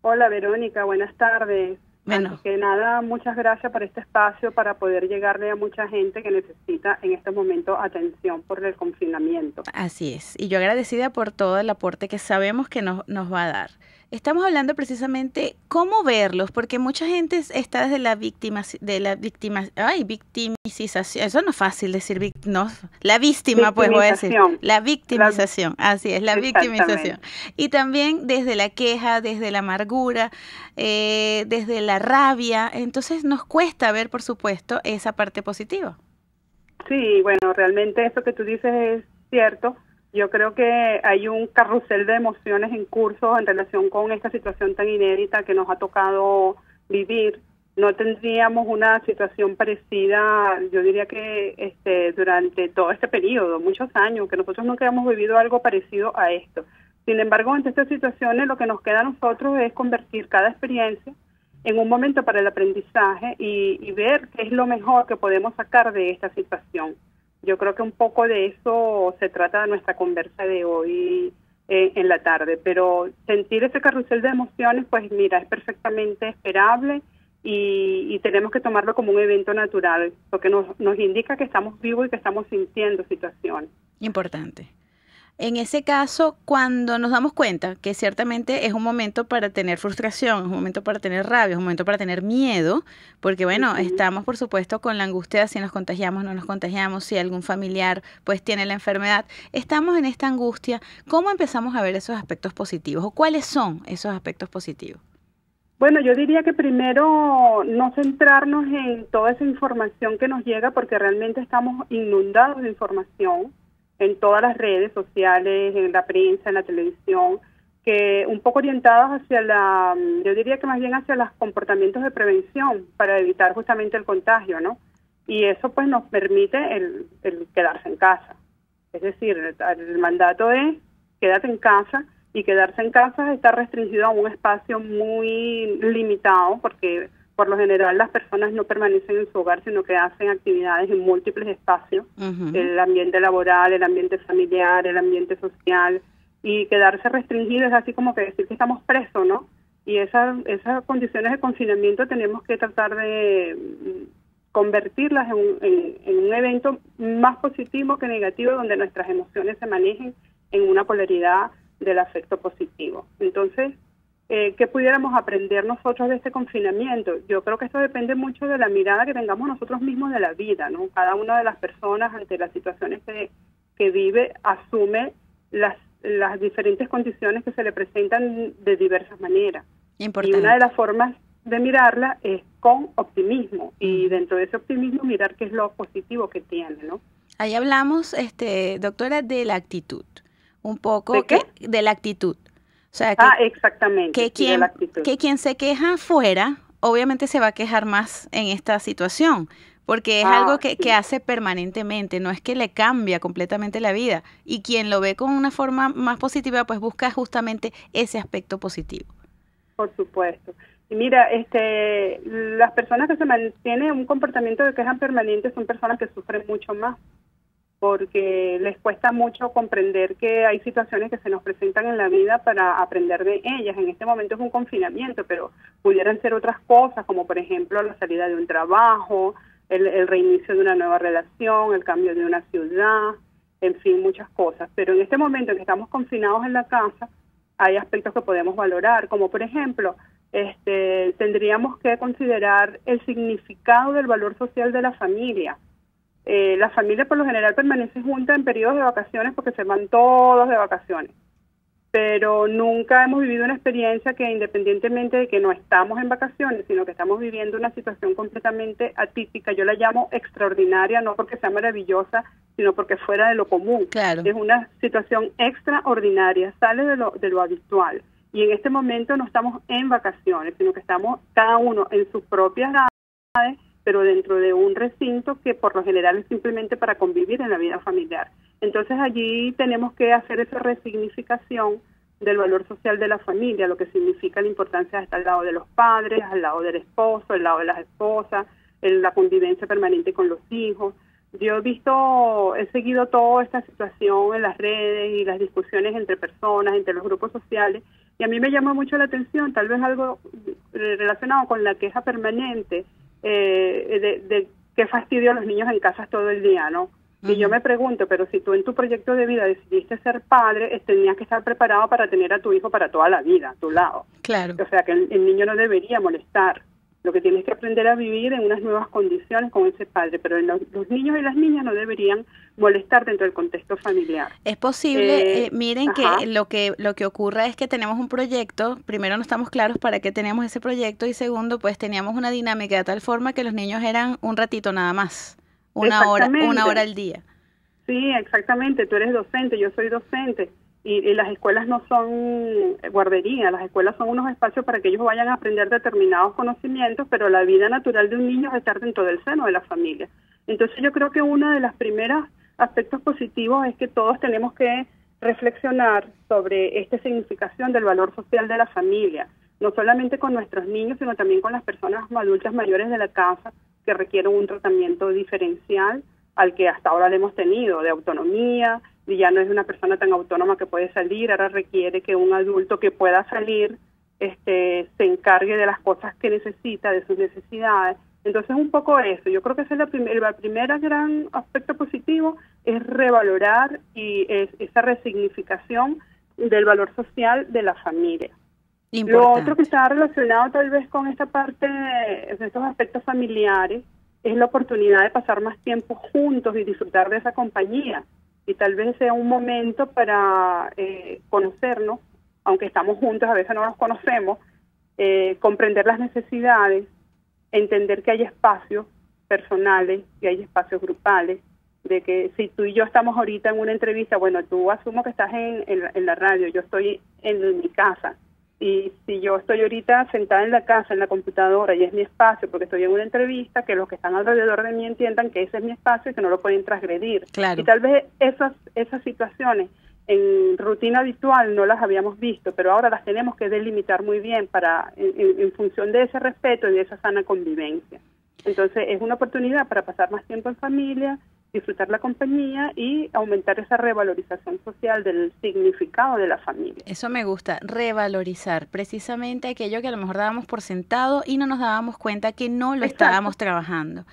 Hola, Verónica. Buenas tardes. Bueno. Antes que nada, muchas gracias por este espacio para poder llegarle a mucha gente que necesita en este momento atención por el confinamiento. Así es. Y yo agradecida por todo el aporte que sabemos que nos va a dar. Estamos hablando precisamente cómo verlos, porque mucha gente está desde la victimización. Eso no es fácil decir, no, la víctima, pues voy a decir. La victimización, así es, la victimización. Y también desde la queja, desde la amargura, desde la rabia. Entonces nos cuesta ver, por supuesto, esa parte positiva. Sí, bueno, realmente eso que tú dices es cierto. Yo creo que hay un carrusel de emociones en curso en relación con esta situación tan inédita que nos ha tocado vivir. No tendríamos una situación parecida, yo diría que durante todo este periodo, muchos años, que nosotros nunca hemos vivido algo parecido a esto. Sin embargo, ante estas situaciones lo que nos queda a nosotros es convertir cada experiencia en un momento para el aprendizaje y ver qué es lo mejor que podemos sacar de esta situación. Yo creo que un poco de eso se trata de nuestra conversa de hoy en la tarde, pero sentir ese carrusel de emociones, pues mira, es perfectamente esperable y tenemos que tomarlo como un evento natural, porque nos indica que estamos vivos y que estamos sintiendo situaciones. Importante. En ese caso, cuando nos damos cuenta que ciertamente es un momento para tener frustración, es un momento para tener rabia, es un momento para tener miedo, porque bueno, estamos por supuesto con la angustia de si nos contagiamos, no nos contagiamos, si algún familiar pues tiene la enfermedad, estamos en esta angustia. ¿Cómo empezamos a ver esos aspectos positivos o cuáles son esos aspectos positivos? Bueno, yo diría que primero no centrarnos en toda esa información que nos llega, porque realmente estamos inundados de información en todas las redes sociales, en la prensa, en la televisión, que un poco orientadas hacia yo diría que más bien hacia los comportamientos de prevención para evitar justamente el contagio, ¿no? Y eso pues nos permite el quedarse en casa. Es decir, el mandato es quédate en casa, y quedarse en casa está restringido a un espacio muy limitado, porque por lo general las personas no permanecen en su hogar, sino que hacen actividades en múltiples espacios, el ambiente laboral, el ambiente familiar, el ambiente social, y quedarse restringido es así como que decir que estamos presos, ¿no? Y esas condiciones de confinamiento tenemos que tratar de convertirlas en un evento más positivo que negativo, donde nuestras emociones se manejen en una polaridad del afecto positivo. Entonces, ¿qué pudiéramos aprender nosotros de este confinamiento? Yo creo que esto depende mucho de la mirada que tengamos nosotros mismos de la vida, ¿no? Cada una de las personas ante las situaciones que vive asume las diferentes condiciones que se le presentan de diversas maneras. Importante. Y una de las formas de mirarla es con optimismo, y dentro de ese optimismo mirar qué es lo positivo que tiene, ¿no? Ahí hablamos, doctora, de la actitud, un poco ¿de qué? De la actitud. O sea, exactamente. Que quien se queja afuera, obviamente se va a quejar más en esta situación, porque es algo que hace permanentemente, no es que le cambia completamente la vida. Y quien lo ve con una forma más positiva, pues busca justamente ese aspecto positivo. Por supuesto. Y mira, las personas que se mantienen un comportamiento de queja permanente son personas que sufren mucho más, porque les cuesta mucho comprender que hay situaciones que se nos presentan en la vida para aprender de ellas. En este momento es un confinamiento, pero pudieran ser otras cosas, como por ejemplo la salida de un trabajo, el reinicio de una nueva relación, el cambio de una ciudad, en fin, muchas cosas. Pero en este momento en que estamos confinados en la casa, hay aspectos que podemos valorar, como por ejemplo tendríamos que considerar el significado del valor social de la familia. La familia por lo general permanece junta en periodos de vacaciones porque se van todos de vacaciones, pero nunca hemos vivido una experiencia que, independientemente de que no estamos en vacaciones, sino que estamos viviendo una situación completamente atípica, yo la llamo extraordinaria, no porque sea maravillosa, sino porque fuera de lo común. Claro. Es una situación extraordinaria, sale de lo habitual. Y en este momento no estamos en vacaciones, sino que estamos cada uno en sus propias edades, pero dentro de un recinto que por lo general es simplemente para convivir en la vida familiar. Entonces allí tenemos que hacer esa resignificación del valor social de la familia, lo que significa la importancia de estar al lado de los padres, al lado del esposo, al lado de las esposas, en la convivencia permanente con los hijos. Yo he seguido toda esta situación en las redes y las discusiones entre personas, entre los grupos sociales, y a mí me llama mucho la atención, tal vez algo relacionado con la queja permanente, de qué fastidio a los niños en casas todo el día, ¿no? Y yo me pregunto, pero si tú en tu proyecto de vida decidiste ser padre, tenías que estar preparado para tener a tu hijo para toda la vida, a tu lado. Claro. O sea, que el niño no debería molestar. Lo que tienes que aprender a vivir en unas nuevas condiciones con ese padre, pero los niños y las niñas no deberían molestar dentro del contexto familiar. Es posible, miren que lo que ocurre es que tenemos un proyecto, primero no estamos claros para qué tenemos ese proyecto y segundo, pues teníamos una dinámica de tal forma que los niños eran un ratito nada más, una hora al día. Sí, exactamente, tú eres docente, yo soy docente. Y las escuelas no son guarderías, las escuelas son unos espacios para que ellos vayan a aprender determinados conocimientos, pero la vida natural de un niño es estar dentro del seno de la familia. Entonces yo creo que uno de los primeros aspectos positivos es que todos tenemos que reflexionar sobre esta significación del valor social de la familia, no solamente con nuestros niños, sino también con las personas adultas mayores de la casa que requieren un tratamiento diferencial al que hasta ahora le hemos tenido, de autonomía, y ya no es una persona tan autónoma que puede salir, ahora requiere que un adulto que pueda salir se encargue de las cosas que necesita, de sus necesidades. Entonces un poco eso, yo creo que ese es el primer gran aspecto positivo, es revalorar y esa resignificación del valor social de la familia. Importante. Lo otro que está relacionado tal vez con esta parte de estos aspectos familiares es la oportunidad de pasar más tiempo juntos y disfrutar de esa compañía. Y tal vez sea un momento para conocernos, aunque estamos juntos, a veces no nos conocemos, comprender las necesidades, entender que hay espacios personales y hay espacios grupales, de que si tú y yo estamos ahorita en una entrevista, bueno, tú asumo que estás en la radio, yo estoy en mi casa, y si yo estoy ahorita sentada en la casa, en la computadora, y es mi espacio, porque estoy en una entrevista, que los que están alrededor de mí entiendan que ese es mi espacio y que no lo pueden transgredir. Claro. Y tal vez esas situaciones en rutina habitual no las habíamos visto, pero ahora las tenemos que delimitar muy bien en función de ese respeto y de esa sana convivencia. Entonces es una oportunidad para pasar más tiempo en familia, disfrutar la compañía y aumentar esa revalorización social del significado de la familia. Eso me gusta, revalorizar precisamente aquello que a lo mejor dábamos por sentado y no nos dábamos cuenta que no lo estábamos trabajando.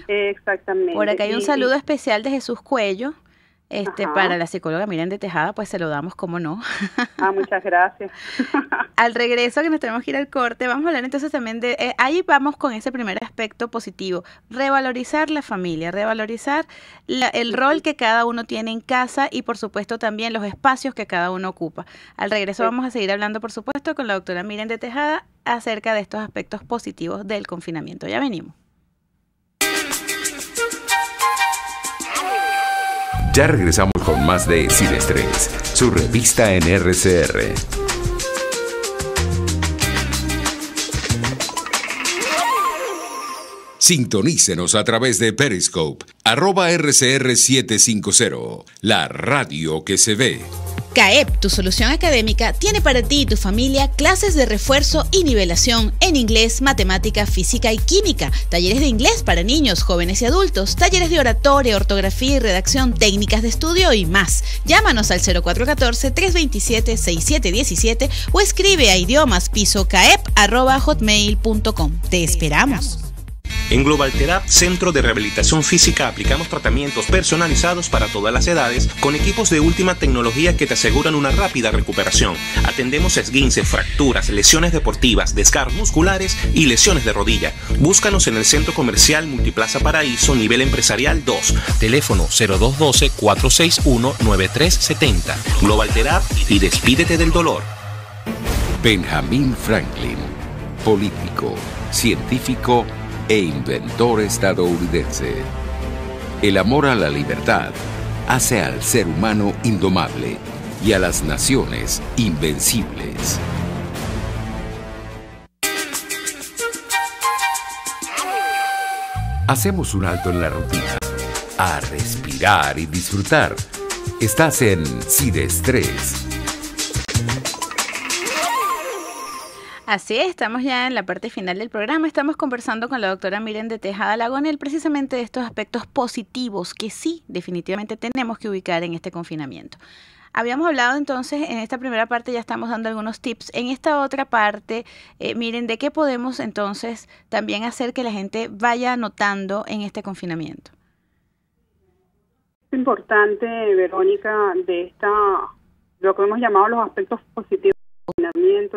Exactamente. Por acá hay un saludo especial de Jesús Cuello. Para la psicóloga Miriam de Tejada, pues se lo damos, como no. Muchas gracias. Al regreso, que nos tenemos que ir al corte, vamos a hablar entonces también de, ahí vamos con ese primer aspecto positivo, revalorizar la familia, revalorizar el rol que cada uno tiene en casa y por supuesto también los espacios que cada uno ocupa. Al regreso vamos a seguir hablando, por supuesto, con la doctora Miriam de Tejada acerca de estos aspectos positivos del confinamiento. Ya venimos. Ya regresamos con más de Sin Estrés, su revista en RCR. Sintonícenos a través de Periscope, @RCR750, la radio que se ve. CAEP, tu solución académica, tiene para ti y tu familia clases de refuerzo y nivelación en inglés, matemática, física y química, talleres de inglés para niños, jóvenes y adultos, talleres de oratoria, ortografía y redacción, técnicas de estudio y más. Llámanos al 0414-327-6717 o escribe a idiomaspisocaep@hotmail.com. Te esperamos. En Global Therapy, Centro de Rehabilitación Física, aplicamos tratamientos personalizados para todas las edades con equipos de última tecnología que te aseguran una rápida recuperación. Atendemos esguinces, fracturas, lesiones deportivas, desgarros musculares y lesiones de rodilla. Búscanos en el Centro Comercial Multiplaza Paraíso, nivel empresarial 2. Teléfono 0212-461-9370. Global Therapy y despídete del dolor. Benjamin Franklin, político, científico e inventor estadounidense. El amor a la libertad hace al ser humano indomable y a las naciones invencibles. Hacemos un alto en la rutina a respirar y disfrutar. Estás en Sin Estrés. Así es, estamos ya en la parte final del programa. Estamos conversando con la doctora Miriam de Tejada Lagonel precisamente de estos aspectos positivos que sí, definitivamente tenemos que ubicar en este confinamiento. Habíamos hablado entonces, en esta primera parte ya estamos dando algunos tips. En esta otra parte, miren, ¿de qué podemos entonces también hacer que la gente vaya anotando en este confinamiento? Es importante, Verónica, lo que hemos llamado los aspectos positivos.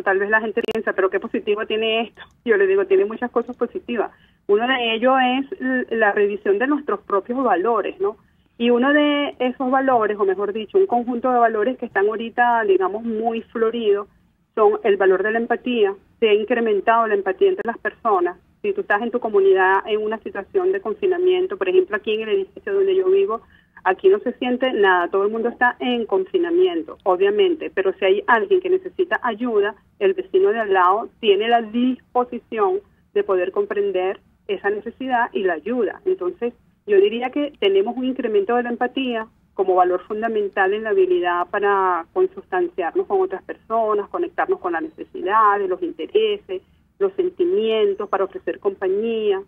Tal vez la gente piensa, pero ¿qué positivo tiene esto? Yo le digo, tiene muchas cosas positivas. Uno de ellos es la revisión de nuestros propios valores, ¿no? Y uno de esos valores, o mejor dicho, un conjunto de valores que están ahorita, digamos, muy floridos, son el valor de la empatía. Se ha incrementado la empatía entre las personas. Si tú estás en tu comunidad en una situación de confinamiento, por ejemplo, aquí en el edificio donde yo vivo, aquí no se siente nada, todo el mundo está en confinamiento, obviamente, pero si hay alguien que necesita ayuda, el vecino de al lado tiene la disposición de poder comprender esa necesidad y la ayuda. Entonces, yo diría que tenemos un incremento de la empatía como valor fundamental en la habilidad para consustanciarnos con otras personas, conectarnos con las necesidades, los intereses, los sentimientos, para ofrecer compañía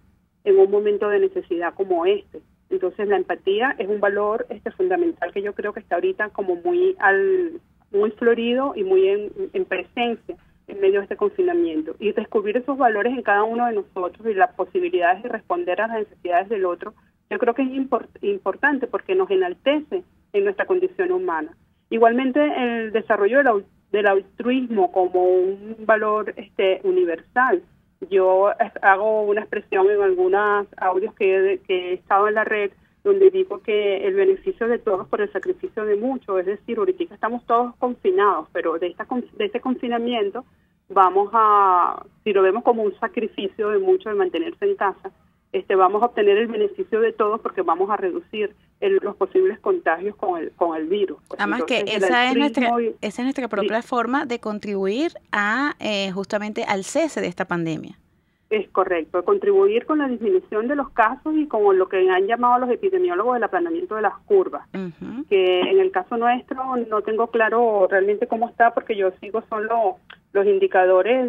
en un momento de necesidad como este. Entonces la empatía es un valor fundamental que yo creo que está ahorita como muy florido y muy en presencia en medio de este confinamiento. Y descubrir esos valores en cada uno de nosotros y las posibilidades de responder a las necesidades del otro, yo creo que es importante porque nos enaltece en nuestra condición humana. Igualmente el desarrollo del altruismo como un valor universal. Yo hago una expresión en algunos audios que he estado en la red donde digo que el beneficio de todos por el sacrificio de muchos, es decir, ahorita estamos todos confinados, pero de este confinamiento si lo vemos como un sacrificio de muchos de mantenerse en casa, vamos a obtener el beneficio de todos porque vamos a reducir los posibles contagios con el virus. Pues, además entonces, que esa es nuestra propia forma de contribuir a justamente al cese de esta pandemia. Es correcto, contribuir con la disminución de los casos y con lo que han llamado los epidemiólogos el aplanamiento de las curvas, que en el caso nuestro no tengo claro realmente cómo está porque yo sigo solo los indicadores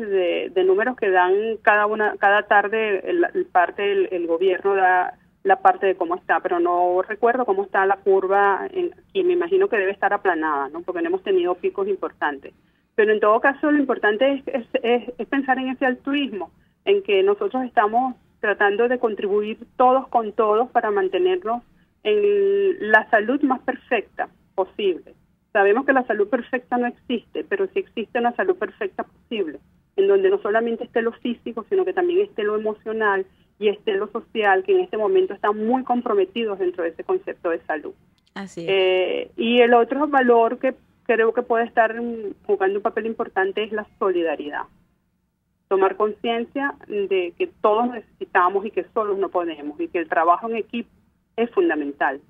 de números que dan cada tarde el gobierno da la parte de cómo está, pero no recuerdo cómo está la curva y me imagino que debe estar aplanada, ¿no? Porque no hemos tenido picos importantes. Pero en todo caso lo importante es pensar en ese altruismo, en que nosotros estamos tratando de contribuir todos con todos para mantenernos en la salud más perfecta posible. Sabemos que la salud perfecta no existe, pero sí existe una salud perfecta posible, en donde no solamente esté lo físico, sino que también esté lo emocional y esté lo social, que en este momento están muy comprometidos dentro de ese concepto de salud. Así es. Y el otro valor que creo que puede estar jugando un papel importante es la solidaridad. Tomar conciencia de que todos necesitamos y que solos no podemos y que el trabajo en equipo es fundamental.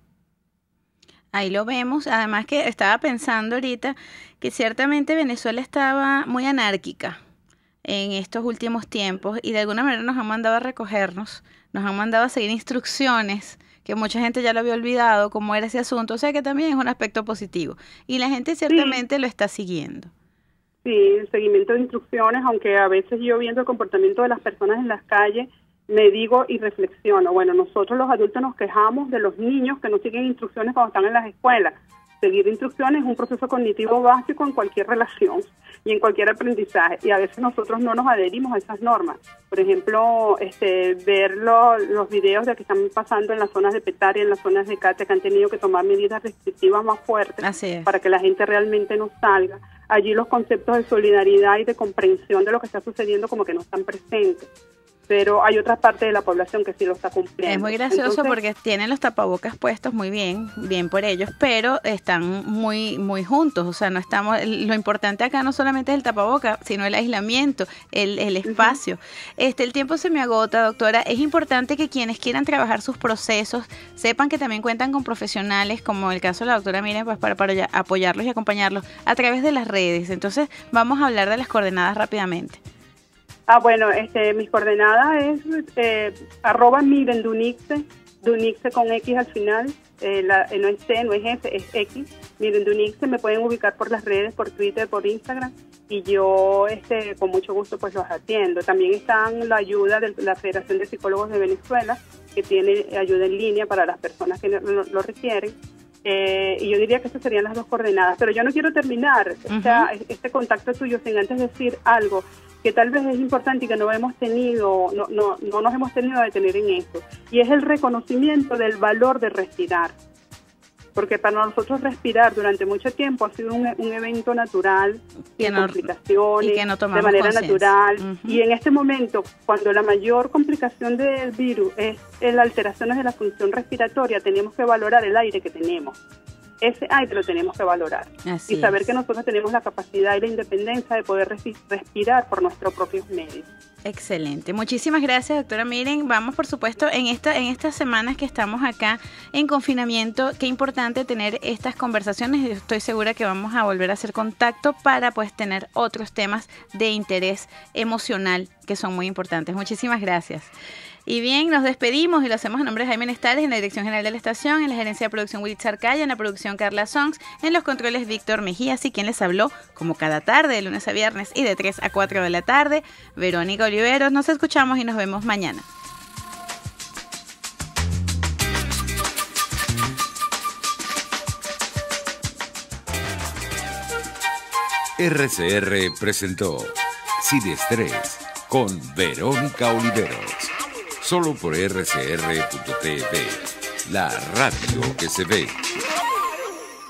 Ahí lo vemos, además que estaba pensando ahorita que ciertamente Venezuela estaba muy anárquica en estos últimos tiempos y de alguna manera nos han mandado a recogernos, nos han mandado a seguir instrucciones que mucha gente ya lo había olvidado cómo era ese asunto, o sea que también es un aspecto positivo y la gente ciertamente lo está siguiendo. Sí, el seguimiento de instrucciones, aunque a veces yo viendo el comportamiento de las personas en las calles, me digo y reflexiono, bueno, nosotros los adultos nos quejamos de los niños que no siguen instrucciones cuando están en las escuelas, seguir instrucciones es un proceso cognitivo básico en cualquier relación y en cualquier aprendizaje, y a veces nosotros no nos adherimos a esas normas. Por ejemplo, ver los videos de que están pasando en las zonas de Petare, en las zonas de Catia, que han tenido que tomar medidas restrictivas más fuertes para que la gente realmente no salga. Allí los conceptos de solidaridad y de comprensión de lo que está sucediendo como que no están presentes. Pero hay otra parte de la población que sí lo está cumpliendo. Es muy gracioso porque tienen los tapabocas puestos muy bien por ellos, pero están muy juntos, o sea, no estamos, lo importante acá no solamente es el tapaboca, sino el aislamiento, el espacio. El tiempo se me agota, doctora. Es importante que quienes quieran trabajar sus procesos sepan que también cuentan con profesionales, como el caso de la doctora Miriam, pues para apoyarlos y acompañarlos a través de las redes. Entonces, vamos a hablar de las coordenadas rápidamente. Bueno, mis coordenadas es @Miren Dunixe, Dunixe con X al final, no es C, no es F, es X. Miren Dunixe, me pueden ubicar por las redes, por Twitter, por Instagram, y yo con mucho gusto pues los atiendo. También están la ayuda de la Federación de Psicólogos de Venezuela, que tiene ayuda en línea para las personas que lo requieren. Y yo diría que esas serían las dos coordenadas, pero yo no quiero terminar este contacto tuyo sin antes decir algo que tal vez es importante y que no nos hemos tenido a detener en esto, y es el reconocimiento del valor de respirar, porque para nosotros respirar durante mucho tiempo ha sido un evento natural, sin complicaciones, y que no de manera natural, y en este momento, cuando la mayor complicación del virus es la alteraciones de la función respiratoria, tenemos que valorar el aire que tenemos. Ese aire lo tenemos que valorar. Y saber que nosotros tenemos la capacidad y la independencia de poder respirar por nuestros propios medios. Excelente. Muchísimas gracias, doctora Miren. Vamos, por supuesto, en estas semanas que estamos acá en confinamiento, qué importante tener estas conversaciones. Yo estoy segura que vamos a volver a hacer contacto para pues tener otros temas de interés emocional que son muy importantes. Muchísimas gracias. Y bien, nos despedimos y lo hacemos en nombre de Jaime Nestales, en la dirección general de la estación, en la gerencia de producción Willy Charcaya, en la producción Carla Songs, en los controles Víctor Mejías, y quien les habló como cada tarde, de lunes a viernes y de 3 a 4 de la tarde, Verónica Oliveros. Nos escuchamos y nos vemos mañana. RCR presentó Sin Estrés con Verónica Oliveros. Solo por rcr.tv, la radio que se ve.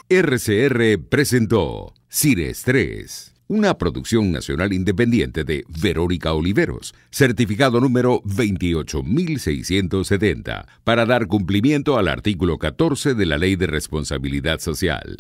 RCR presentó Sin Estrés, una producción nacional independiente de Verónica Oliveros, certificado número 28670, para dar cumplimiento al artículo 14 de la Ley de Responsabilidad Social.